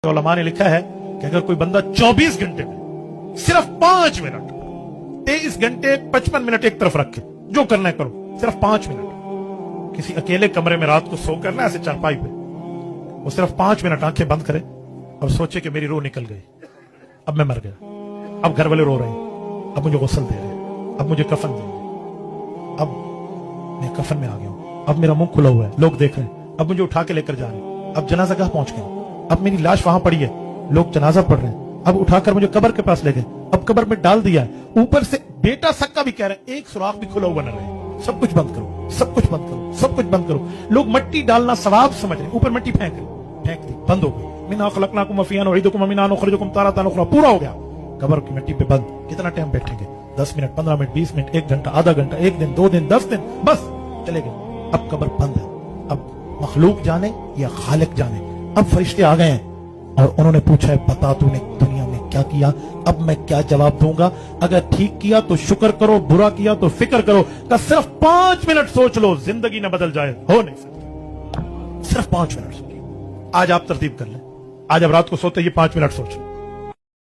उलमा ने लिखा है कि अगर कोई बंदा 24 घंटे में सिर्फ 5 मिनट 23 घंटे 55 मिनट एक तरफ रखे, जो करना है करो, सिर्फ 5 मिनट किसी अकेले कमरे में रात को सो करना, ऐसे चारपाई पे वो सिर्फ 5 मिनट आंखें बंद करे और सोचे कि मेरी रूह निकल गई, अब मैं मर गया, अब घर वाले रो रहे हैं, अब मुझे गुस्ल दे रहे हैं, अब मुझे कफन देंगे, अब मैं कफन में आ गया हूं, अब मेरा मुंह खुला हुआ है, लोग देख रहे हैं, अब मुझे उठा के लेकर जा रहे हैं, अब जनाजा गाह पहुंच गया, अब मेरी लाश वहां पड़ी है, लोग जनाजा पढ़ रहे हैं, अब उठाकर मुझे कब्र के पास ले गए, अब कब्र में डाल दिया है, ऊपर से बेटा सक्का भी कह रहे हैं एक सुराख भी खुला हुआ न रहे, सब कुछ बंद करो, सब कुछ बंद करो, सब कुछ बंद करो। लोग मट्टी डालना सवाब समझ रहे, ऊपर मिट्टी फेंक दी, बंद हो गई। मिना खलकनाकुम वफिया नुईदुकुम मिना नुखरिजुकुम तारतन उखरा, पूरा हो गया, कब्र की मिट्टी पे बंद। कितना टाइम बैठेंगे? 10 मिनट, 15 मिनट, 20 मिनट, 1 घंटा, आधा घंटा, 1 दिन, 2 दिन, 10 दिन, बस चले गए। अब कब्र बंद है, अब मखलूक जाने या खालिक जाने। अब फरिश्ते आ गए हैं और उन्होंने पूछा है बता तूने दुनिया में क्या किया, अब मैं क्या जवाब दूंगा? अगर ठीक किया तो शुक्र करो, बुरा किया तो फिक्र करो। का सिर्फ 5 मिनट सोच लो, जिंदगी न बदल जाए, हो नहीं सकता। सिर्फ 5 मिनट सोच। आज आप तरतीब कर लें, आज अब रात को सोते ये 5 मिनट सोच लो।